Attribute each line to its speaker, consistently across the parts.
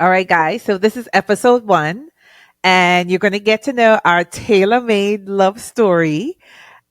Speaker 1: All right, guys. So this is episode 1, and you're going to get to know our TaylorMade love story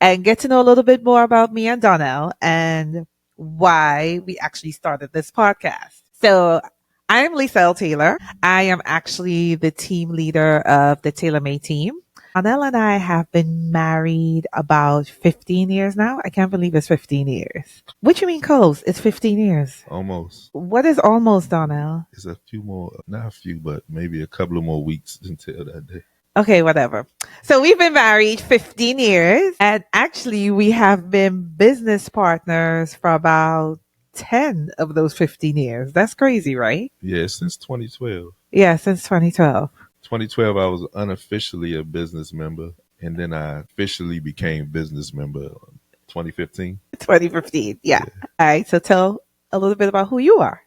Speaker 1: and get to know a little bit more about me and Donnell and why we actually started this podcast. So I'm Lisa Taylor. I am actually the team leader of the TaylorMade team. Donnell and I have been married about 15 years now. I can't believe it's 15 years. What you mean close? It's 15 years.
Speaker 2: Almost.
Speaker 1: What is almost, Donnell?
Speaker 2: It's a few more, not a few, but maybe a couple of more weeks until that day.
Speaker 1: Okay, whatever. So we've been married 15 years, and actually we have been business partners for about 10 of those 15 years. That's crazy, right?
Speaker 2: Yeah, since 2012.
Speaker 1: Yeah, since 2012.
Speaker 2: 2012, I was unofficially a business member, and then I officially became business member in 2015.
Speaker 1: 2015, yeah. All right, so tell a little bit about who you are.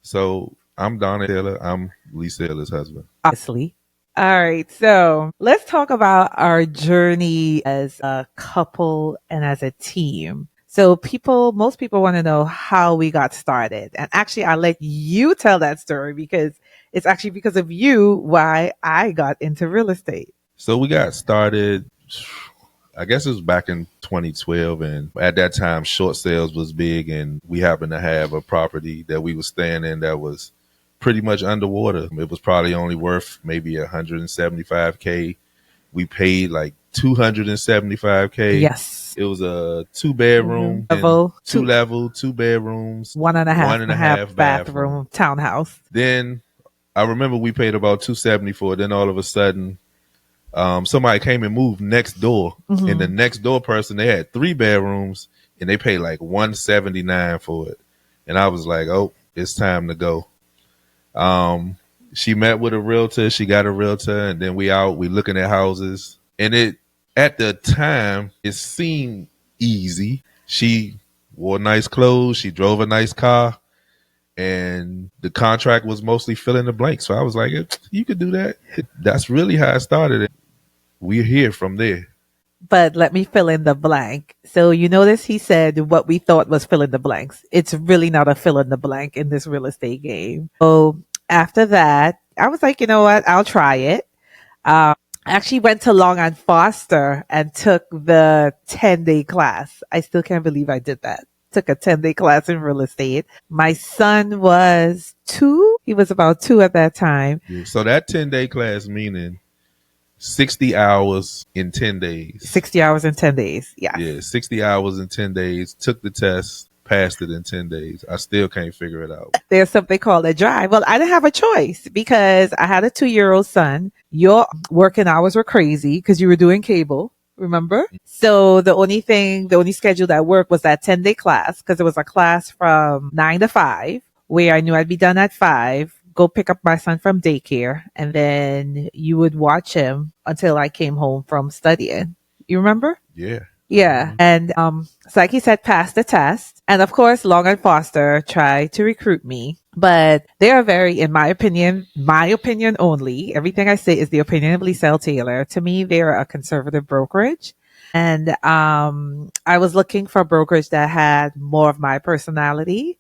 Speaker 2: So I'm Donnell Taylor. I'm Lisa Taylor's husband.
Speaker 1: Obviously. All right, so let's talk about our journey as a couple and as a team. So most people want to know how we got started. And actually, I'll let you tell that story because it's actually because of you why I got into real estate.
Speaker 2: So we got started, I guess it was back in 2012. And at that time, short sales was big. And we happened to have a property that we were staying in that was pretty much underwater. It was probably only worth maybe $175K. We paid like $275K.
Speaker 1: Yes.
Speaker 2: It was a 2-bedroom, two bedrooms,
Speaker 1: one and a half bathroom townhouse.
Speaker 2: Then I remember we paid about $270 for it. Then all of a sudden, somebody came and moved next door, and the next door person, they had 3 bedrooms and they paid like $179 for it. And I was like, oh, it's time to go. She met with a realtor, she got a realtor, and then we looking at houses. And at the time, it seemed easy. She wore nice clothes, she drove a nice car, and the contract was mostly fill in the blank. So I was like, you could do that. That's really how it started. We're here from there.
Speaker 1: But let me fill in the blank. So you notice he said what we thought was fill in the blanks. It's really not a fill in the blank in this real estate game. So after that, I was like, you know what? I'll try it. I actually went to Long and Foster and took the 10-day class. I still can't believe I did that. Took a 10-day class in real estate. My son was 2. He was about 2 at that time.
Speaker 2: Yeah, so that 10-day class meaning 60 hours in 10 days.
Speaker 1: 60 hours in 10 days. Yeah.
Speaker 2: Yeah, 60 hours in 10 days. Took the test, passed it in 10 days. I still can't figure it out.
Speaker 1: There's something called a drive. Well, I didn't have a choice because I had a 2-year-old son. Your working hours were crazy because you were doing cable. Remember? So the only schedule that worked was that 10-day class because it was a class from 9 to 5 where I knew I'd be done at 5. Go pick up my son from daycare, and then you would watch him until I came home from studying. You remember?
Speaker 2: Yeah.
Speaker 1: Yeah. And so like he said, pass the test. And of course, Long and Foster tried to recruit me. But they are very, in my opinion only, everything I say is the opinion of Lisa Taylor. To me, they're a conservative brokerage. And I was looking for a brokerage that had more of my personality,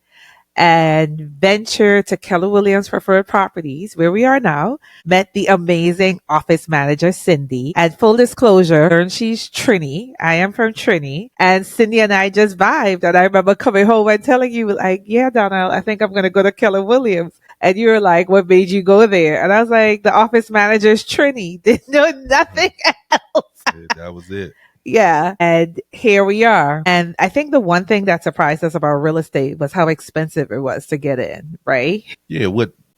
Speaker 1: and ventured to Keller Williams Preferred Properties, where we are now, met the amazing office manager, Cindy. And full disclosure, she's Trini. I am from Trini. And Cindy and I just vibed. And I remember coming home and telling you, like, yeah, Donnell, I think I'm going to go to Keller Williams. And you were like, what made you go there? And I was like, the office manager is Trini. Didn't know nothing else.
Speaker 2: Yeah, that was it.
Speaker 1: Yeah. And here we are. And I think the one thing that surprised us about real estate was how expensive it was to get in, right?
Speaker 2: Yeah.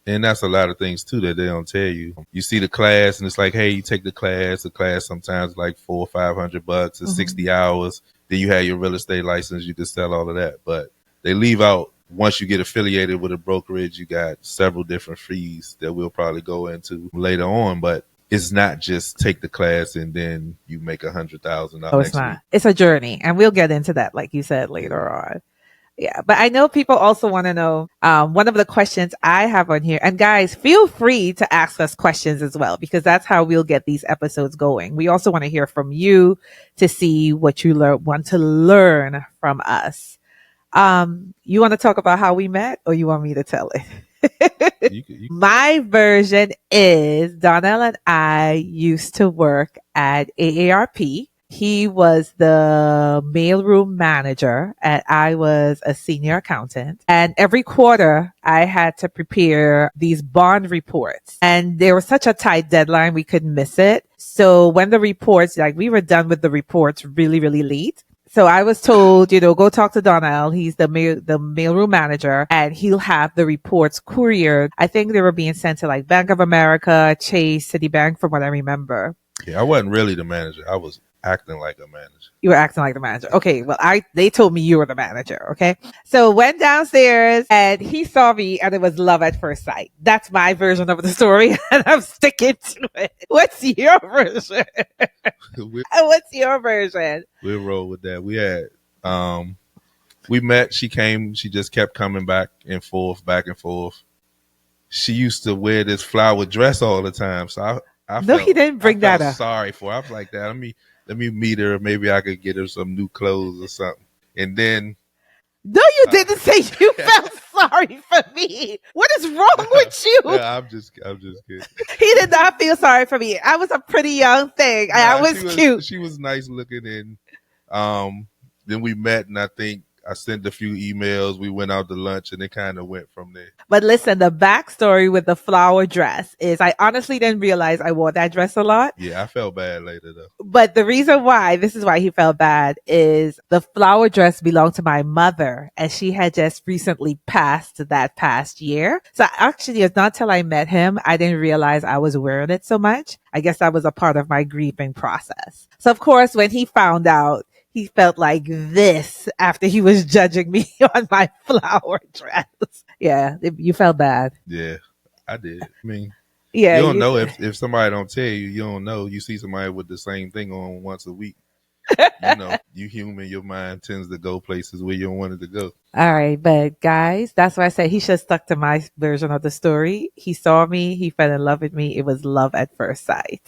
Speaker 2: And that's a lot of things too that they don't tell you. You see the class and it's like, hey, you take the class sometimes like $400 or $500 or 60 hours. Then you have your real estate license. You can sell all of that. But they leave out, once you get affiliated with a brokerage, you got several different fees that we'll probably go into later on. But it's not just take the class and then you make $100,000.
Speaker 1: No, it's not. It's a journey. And we'll get into that, like you said, later on. Yeah. But I know people also want to know, one of the questions I have on here, and guys, feel free to ask us questions as well, because that's how we'll get these episodes going. We also want to hear from you to see what you want to learn from us. You want to talk about how we met, or you want me to tell it? My version is Donnell and I used to work at AARP. He was the mailroom manager and I was a senior accountant. And every quarter I had to prepare these bond reports and there was such a tight deadline. We couldn't miss it. So when the reports, like we were done with the reports really, really late. So I was told, go talk to Donnell. He's the mailroom manager and he'll have the reports couriered. I think they were being sent to like Bank of America, Chase, Citibank from what I remember.
Speaker 2: Yeah, I wasn't really the manager. I was acting like a manager.
Speaker 1: You were acting like the manager. Okay. Well, they told me you were the manager. Okay. So went downstairs and he saw me and it was love at first sight. That's my version of the story and I'm sticking to it. What's your version? What's your version?
Speaker 2: We'll roll with that. We had, we met, she came, she just kept coming back and forth. She used to wear this flower dress all the time. So I
Speaker 1: no, he didn't bring that up.
Speaker 2: Sorry for her. I was like that. Let me meet her. Maybe I could get her some new clothes or something. And then.
Speaker 1: No, you didn't say you felt sorry for me. What is wrong with you?
Speaker 2: I'm just kidding.
Speaker 1: He did not feel sorry for me. I was a pretty young thing. I was cute.
Speaker 2: She was nice looking, and then we met, and I think I sent a few emails. We went out to lunch, and it kind of went from there.
Speaker 1: But listen, the backstory with the flower dress is I honestly didn't realize I wore that dress a lot.
Speaker 2: Yeah, I felt bad later, though.
Speaker 1: But the reason why, this is why he felt bad, is the flower dress belonged to my mother, and she had just recently passed that past year. So actually, it's not till I met him, I didn't realize I was wearing it so much. I guess that was a part of my grieving process. So of course, when he found out, he felt like this after he was judging me on my flower dress. Yeah, you felt bad.
Speaker 2: Yeah, I did. I mean,
Speaker 1: yeah,
Speaker 2: you don't know if somebody don't tell you, you don't know. You see somebody with the same thing on once a week. You human, your mind tends to go places where you don't want it to go.
Speaker 1: All right, but guys, that's why I said he should have stuck to my version of the story. He saw me, he fell in love with me. It was love at first sight.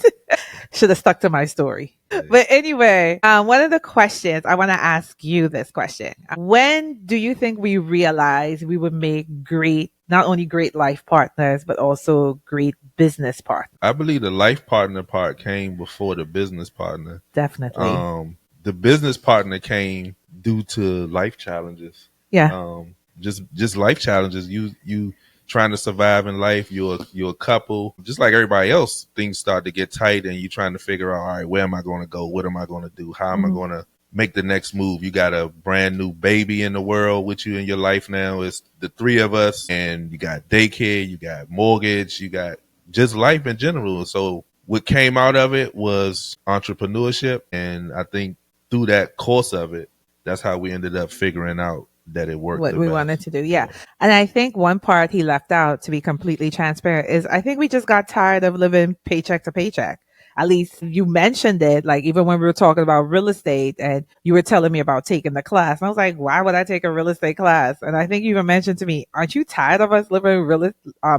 Speaker 1: Should have stuck to my story. Yeah. But anyway, one of the questions I want to ask you this question. When do you think we realized we would make great, not only great life partners, but also great business partners?
Speaker 2: I believe the life partner part came before the business partner.
Speaker 1: Definitely.
Speaker 2: The business partner came due to life challenges.
Speaker 1: Yeah.
Speaker 2: Just life challenges. You trying to survive in life. You're a couple. Just like everybody else, things start to get tight and you're trying to figure out, all right, where am I going to go? What am I going to do? How am I going to make the next move? You got a brand new baby in the world with you in your life now. It's the three of us, and you got daycare, you got mortgage, you got just life in general. So what came out of it was entrepreneurship. And I think through that course of it, that's how we ended up figuring out that it worked.
Speaker 1: What we wanted to do. Yeah. And I think one part he left out, to be completely transparent, is I think we just got tired of living paycheck to paycheck. At least you mentioned it, like even when we were talking about real estate and you were telling me about taking the class. And I was like, why would I take a real estate class? And I think you even mentioned to me, aren't you tired of us living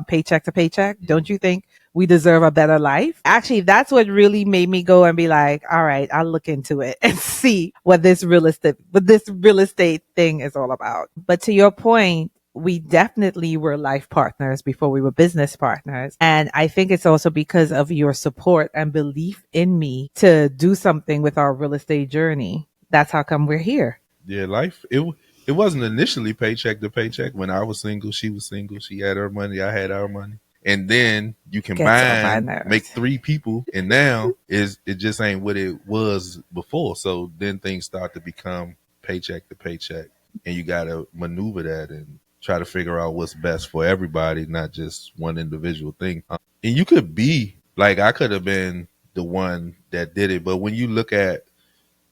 Speaker 1: paycheck to paycheck? Don't you think we deserve a better life? Actually, that's what really made me go and be like, all right, I'll look into it and see what this real estate thing is all about. But to your point, we definitely were life partners before we were business partners. And I think it's also because of your support and belief in me to do something with our real estate journey. That's how come we're here.
Speaker 2: Yeah, life, it wasn't initially paycheck to paycheck. When I was single, she was single. She had her money, I had our money. And then you combine, make three people, and now it just ain't what it was before. So then things start to become paycheck to paycheck, and you got to maneuver that and try to figure out what's best for everybody, not just one individual thing. And you could be like, I could have been the one that did it, but when you look at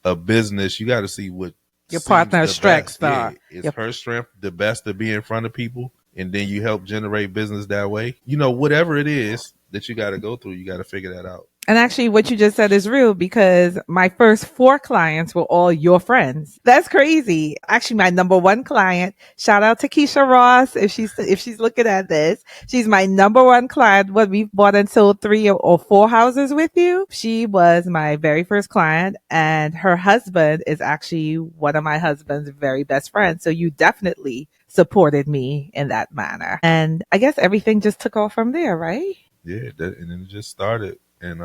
Speaker 2: a business, you got to see what
Speaker 1: your partner's strengths are.
Speaker 2: Is her strength the best to be in front of people? And then you help generate business that way. Whatever it is that you got to go through, you got to figure that out.
Speaker 1: And actually, what you just said is real because my first 4 clients were all your friends. That's crazy. Actually, my number one client, shout out to Keisha Ross if she's looking at this. She's my number one client. When we bought and sold 3 or 4 houses with you, she was my very first client, and her husband is actually one of my husband's very best friends. So you definitely supported me in that manner, and I guess everything just took off from there, right?
Speaker 2: Yeah, and then it just started, and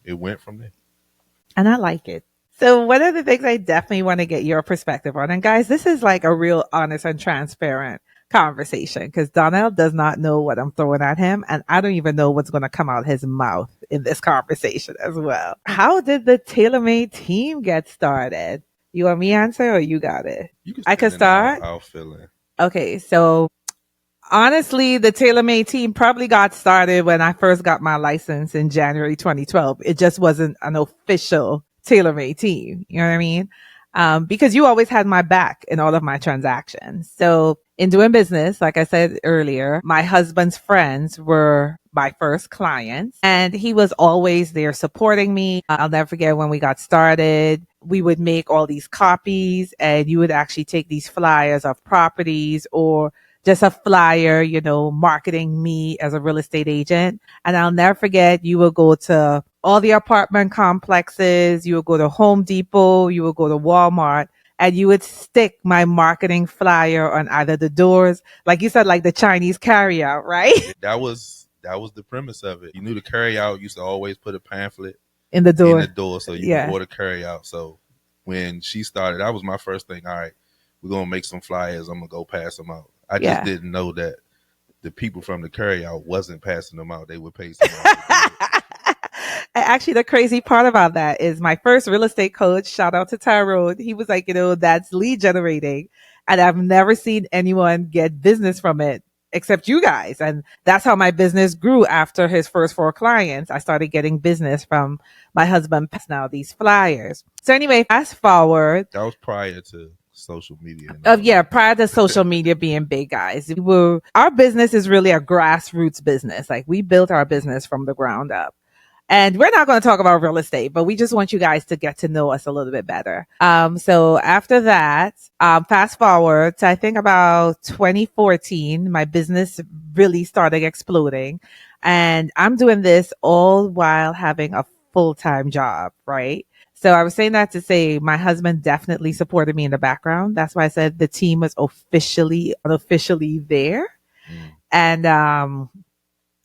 Speaker 2: it went from there.
Speaker 1: And I like it. So one of the things I definitely want to get your perspective on, and guys, this is like a real honest and transparent conversation because Donnell does not know what I'm throwing at him, and I don't even know what's going to come out his mouth in this conversation as well. How did the TaylorMade team get started? You want me to answer or you got it?
Speaker 2: You can
Speaker 1: I
Speaker 2: spin
Speaker 1: could
Speaker 2: it, and I'll,
Speaker 1: start.
Speaker 2: I'll fill in.
Speaker 1: Okay, so honestly, the TaylorMade team probably got started when I first got my license in January 2012. It just wasn't an official TaylorMade team. You know what I mean? Because you always had my back in all of my transactions. So in doing business, like I said earlier, my husband's friends were my first clients and he was always there supporting me. I'll never forget when we got started, we would make all these copies and you would actually take these flyers of properties or just a flyer, marketing me as a real estate agent. And I'll never forget, you will go to all the apartment complexes, you will go to Home Depot, you will go to Walmart, and you would stick my marketing flyer on either the doors, like you said, like the Chinese carryout, right?
Speaker 2: That was the premise of it. You knew the carryout used to always put a pamphlet
Speaker 1: In the
Speaker 2: in the
Speaker 1: door.
Speaker 2: door so you could
Speaker 1: Yeah.
Speaker 2: order carryout. So when she started, that was my first thing. All right, we're gonna make some flyers. I'm gonna go pass them out. I just
Speaker 1: Yeah.
Speaker 2: didn't know that the people from the carryout wasn't passing them out. They would pay somebody to do it.
Speaker 1: Actually, the crazy part about that is my first real estate coach, shout out to Tyrone, he was like, that's lead generating. And I've never seen anyone get business from it except you guys. And that's how my business grew after his first 4 clients. I started getting business from my husband, now these flyers. So anyway, fast forward.
Speaker 2: That was prior to social media and all
Speaker 1: Yeah,
Speaker 2: that.
Speaker 1: prior to social media being big, guys. Our business is really a grassroots business. Like we built our business from the ground up. And we're not going to talk about real estate, but we just want you guys to get to know us a little bit better. So after that, fast forward to I think about 2014, my business really started exploding. And I'm doing this all while having a full-time job, right? So I was saying that to say my husband definitely supported me in the background. That's why I said the team was unofficially there.
Speaker 2: Mm.
Speaker 1: And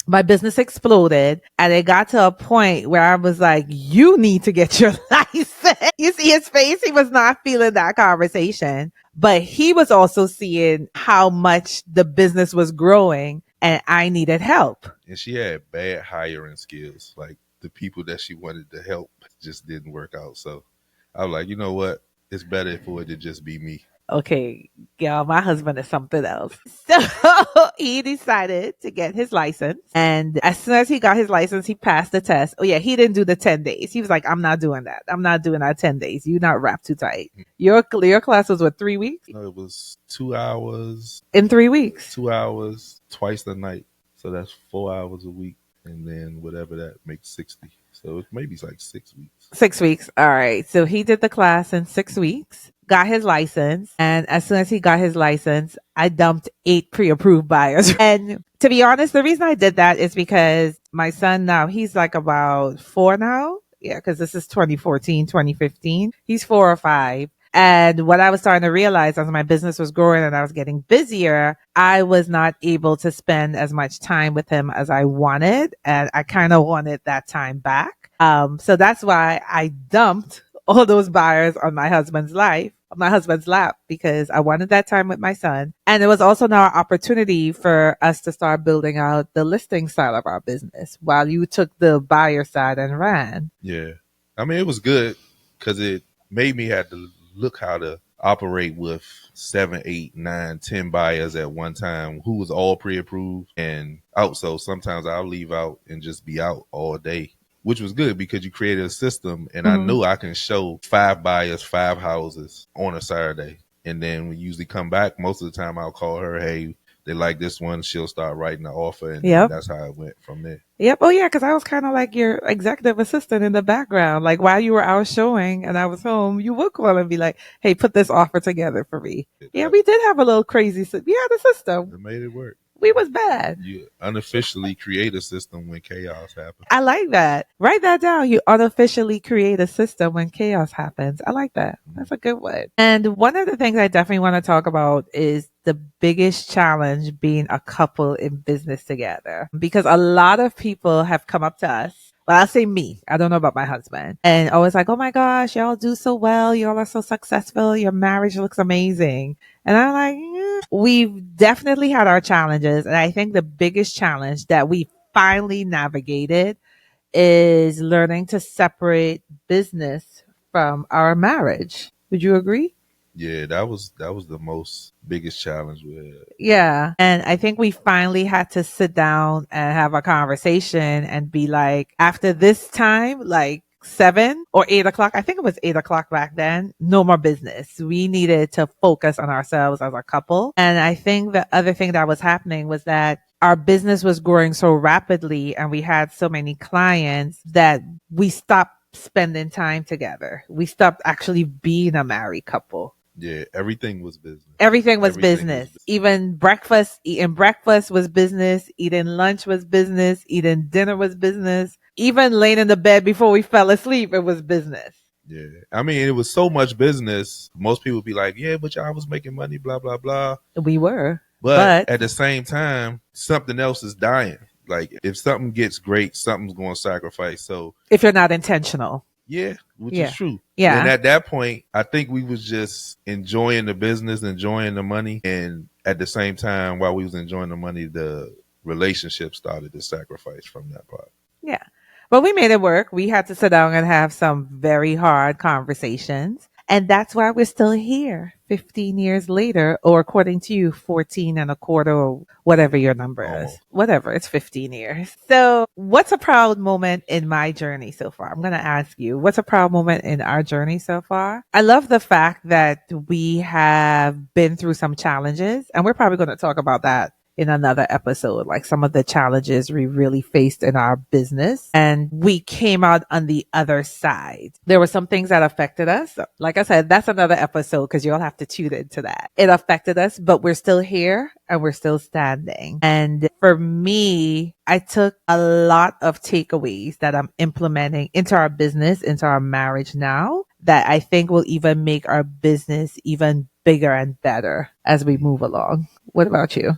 Speaker 1: my business exploded and it got to a point where I was like, you need to get your license. You see his face? He was not feeling that conversation, but he was also seeing how much the business was growing and I needed help.
Speaker 2: And she had bad hiring skills. Like the people that she wanted to help just didn't work out. So I was like, you know what? It's better for it to just be me.
Speaker 1: Okay, girl, my husband is something else. So he decided to get his license. And as soon as he got his license, he passed the test. Oh, yeah, he didn't do the 10 days. He was like, I'm not doing that. I'm not doing that 10 days. You're not wrapped too tight. Your class was what, 3 weeks?
Speaker 2: No, it was 2 hours.
Speaker 1: In 3 weeks.
Speaker 2: 2 hours twice a night. So that's 4 hours a week. And then whatever that makes 60. So it maybe it's like 6 weeks.
Speaker 1: 6 weeks. All right. So he did the class in 6 weeks, got his license. And as soon as he got his license, I dumped 8 pre-approved buyers. And to be honest, the reason I did that is because my son now, he's like about 4 now. Yeah, because this is 2014, 2015. He's 4 or 5. And what I was starting to realize as my business was growing and I was getting busier, I was not able to spend as much time with him as I wanted. And I kind of wanted that time back. So that's why I dumped all those buyers on my husband's lap, because I wanted that time with my son. And it was also now an opportunity for us to start building out the listing side of our business while you took the buyer side and ran.
Speaker 2: Yeah. I mean, it was good because it made me have to look how to operate with 7, 8, 9, 10 buyers at one time who was all pre-approved and out. So sometimes I'll leave out and just be out all day, which was good because you created a system and I knew I can show 5 buyers, 5 houses on a Saturday. And then we usually come back. Most of the time I'll call her, hey, they like this one, she'll start writing the offer, and then
Speaker 1: Yep.
Speaker 2: that's how it went from there.
Speaker 1: Yep. Oh, yeah. Because I was kind of like your executive assistant in the background. Like while you were out showing and I was home, you would call and be like, "Hey, put this offer together for me." Yeah, we did have a little crazy. We had a system.
Speaker 2: It made it work.
Speaker 1: We was bad.
Speaker 2: You unofficially create a system when chaos happens.
Speaker 1: I like that. Write that down. You unofficially create a system when chaos happens. I like that. That's a good one. And one of the things I definitely want to talk about is the biggest challenge being a couple in business together. Because a lot of people have come up to us. Well, I'll say me. I don't know about my husband. And always like, oh my gosh, y'all do so well. Y'all are so successful. Your marriage looks amazing. And I'm like, we've definitely had our challenges. And I think the biggest challenge that we finally navigated is learning to separate business from our marriage. Would you agree?
Speaker 2: Yeah, that was the most biggest challenge we had.
Speaker 1: Yeah. And I think we finally had to sit down and have a conversation and be like, after this time, like 7 or 8 o'clock, I think it was 8 o'clock back then, no more business. We needed to focus on ourselves as a couple. And I think the other thing that was happening was that our business was growing so rapidly and we had so many clients that we stopped spending time together. We stopped actually being a married couple.
Speaker 2: Yeah, everything was business.
Speaker 1: Everything was business. Even eating breakfast was business. Eating lunch was business. Eating dinner was business. Even laying in the bed before we fell asleep, it was business.
Speaker 2: Yeah. I mean, it was so much business. Most people would be like, yeah, but y'all was making money, blah, blah, blah.
Speaker 1: We were.
Speaker 2: But at the same time, something else is dying. Like if something gets great, something's going to sacrifice. So
Speaker 1: if you're not intentional.
Speaker 2: Yeah, which is true.
Speaker 1: Yeah.
Speaker 2: And at that point, I think we was just enjoying the business, enjoying the money. And at the same time, while we was enjoying the money, the relationship started to sacrifice from that part.
Speaker 1: Yeah. But we made it work. We had to sit down and have some very hard conversations. And that's why we're still here 15 years later, or according to you, 14 and a quarter, or whatever your number is. Whatever, it's 15 years. So what's a proud moment in my journey so far? I'm going to ask you, what's a proud moment in our journey so far? I love the fact that we have been through some challenges, and we're probably going to talk about that in another episode, like some of the challenges we really faced in our business, and we came out on the other side. There were some things that affected us. Like I said, that's another episode because you'll have to tune into that. It affected us, but we're still here and we're still standing. And for me, I took a lot of takeaways that I'm implementing into our business, into our marriage now, that I think will even make our business even bigger and better as we move along. What about you?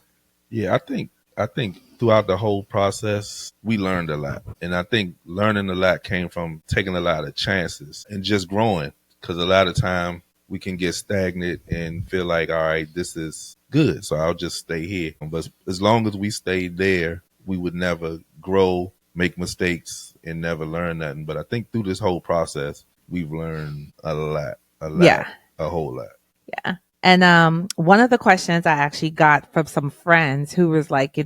Speaker 2: Yeah, I think throughout the whole process, we learned a lot. And I think learning a lot came from taking a lot of chances and just growing. Because a lot of time we can get stagnant and feel like, all right, this is good, so I'll just stay here. But as long as we stayed there, we would never grow, make mistakes, and never learn nothing. But I think through this whole process, we've learned a lot, a whole lot.
Speaker 1: Yeah. And one of the questions I actually got from some friends who was like,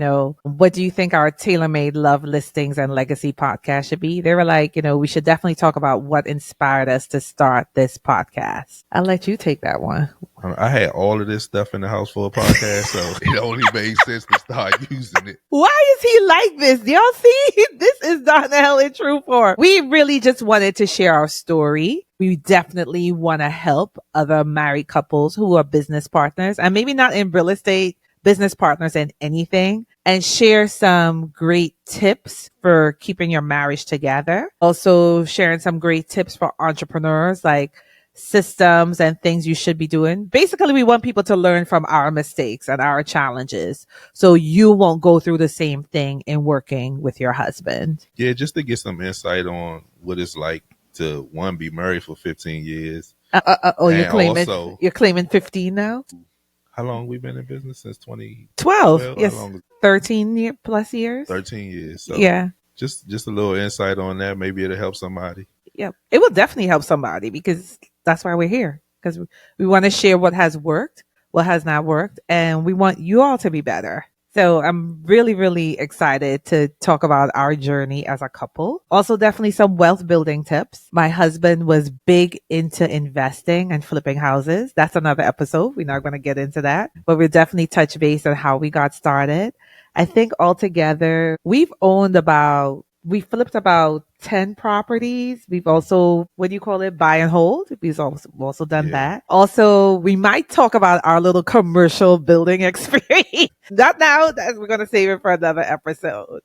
Speaker 1: what do you think our TaylorMade Love Listings and Legacy podcast should be? They were like, we should definitely talk about what inspired us to start this podcast. I'll let you take that one.
Speaker 2: I had all of this stuff in the house for a podcast, so it only made sense to start using it.
Speaker 1: Why is he like this? Y'all see? This is Donnell in true form. We really just wanted to share our story. We definitely want to help other married couples who are business partners, and maybe not in real estate, business partners in anything, and share some great tips for keeping your marriage together. Also sharing some great tips for entrepreneurs, like systems and things you should be doing. Basically, we want people to learn from our mistakes and our challenges so you won't go through the same thing in working with your husband.
Speaker 2: Yeah, just to get some insight on what it's like to, one, be married for 15 years.
Speaker 1: You're claiming 15 now?
Speaker 2: How long we been in business? Since
Speaker 1: 2012. Yes. 13 plus years.
Speaker 2: 13 years. So
Speaker 1: yeah.
Speaker 2: Just a little insight on that. Maybe it'll help somebody.
Speaker 1: Yeah. It will definitely help somebody because that's why we're here. Because we want to share what has worked, what has not worked, and we want you all to be better. So I'm really, really excited to talk about our journey as a couple. Also, definitely some wealth building tips. My husband was big into investing and flipping houses. That's another episode. We're not going to get into that, but we'll definitely touch base on how we got started. I think altogether we flipped about 10 properties. We've also, what do you call it? Buy and hold. We've also done
Speaker 2: Yeah.
Speaker 1: that. Also, we might talk about our little commercial building experience. Not now. We're going to save it for another episode.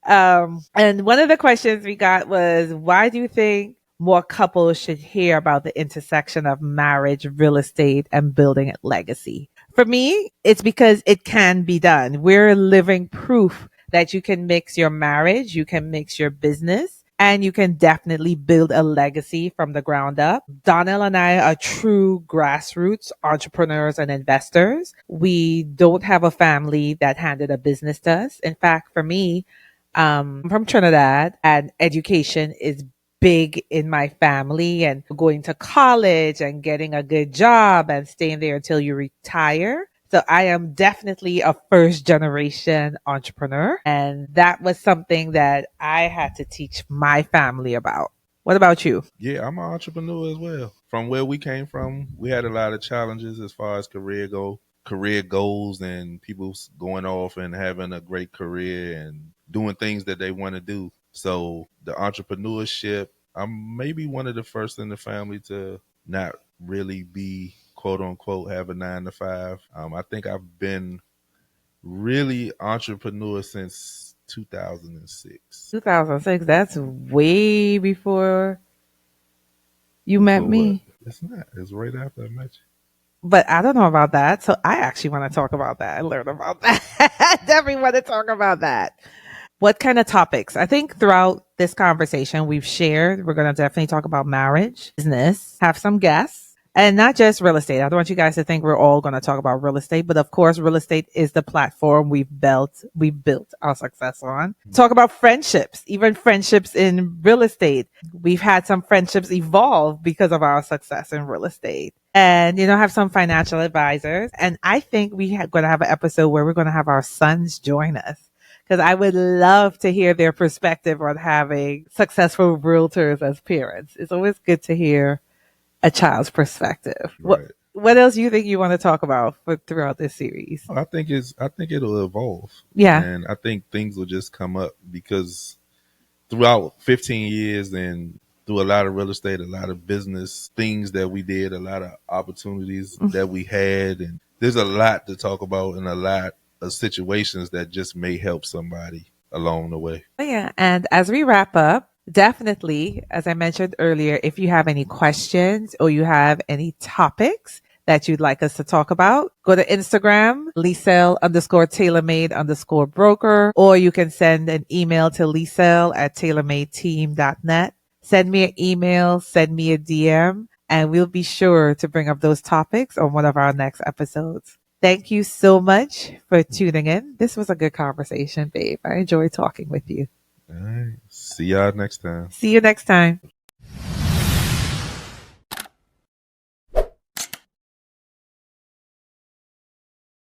Speaker 1: And one of the questions we got was, why do you think more couples should hear about the intersection of marriage, real estate, and building a legacy? For me, it's because it can be done. We're living proof that you can mix your marriage, you can mix your business, and you can definitely build a legacy from the ground up. Donnell and I are true grassroots entrepreneurs and investors. We don't have a family that handed a business to us. In fact, for me, I'm from Trinidad, and education is big in my family, and going to college and getting a good job and staying there until you retire. So I am definitely a first generation entrepreneur. And that was something that I had to teach my family about. What about you?
Speaker 2: Yeah, I'm an entrepreneur as well. From where we came from, we had a lot of challenges as far as career goals, and people going off and having a great career and doing things that they want to do. So the entrepreneurship, I'm maybe one of the first in the family to not really be quote unquote have a 9 to 5. I think I've been really entrepreneur since 2006.
Speaker 1: 2006, that's way before you met
Speaker 2: Before what?
Speaker 1: me.
Speaker 2: It's not. It's right after I met you.
Speaker 1: But I don't know about that. So I actually want to talk about that and learn about that. Definitely want to talk about that. What kind of topics? I think throughout this conversation we've shared, we're going to definitely talk about marriage, business, have some guests, and not just real estate. I don't want you guys to think we're all going to talk about real estate, but of course, real estate is the platform we built our success on. Talk about friendships, even friendships in real estate. We've had some friendships evolve because of our success in real estate. And, have some financial advisors. And I think going to have an episode where we're going to have our sons join us, because I would love to hear their perspective on having successful realtors as parents. It's always good to hear a child's perspective.
Speaker 2: Right.
Speaker 1: What else do you think you want to talk about throughout this series?
Speaker 2: I think it'll evolve.
Speaker 1: Yeah.
Speaker 2: And I think things will just come up because throughout 15 years and through a lot of real estate, a lot of business things that we did, a lot of opportunities that we had, and there's a lot to talk about and a lot of situations that just may help somebody along the way.
Speaker 1: Yeah. And as we wrap up, definitely, as I mentioned earlier, if you have any questions or you have any topics that you'd like us to talk about, go to Instagram, Lisel_TaylorMade_broker, or you can send an email to Lisel@TaylorMadeTeam.net. Send me an email, send me a DM, and we'll be sure to bring up those topics on one of our next episodes. Thank you so much for tuning in. This was a good conversation, babe. I enjoyed talking with you.
Speaker 2: All right. See y'all next time.
Speaker 1: See you next time.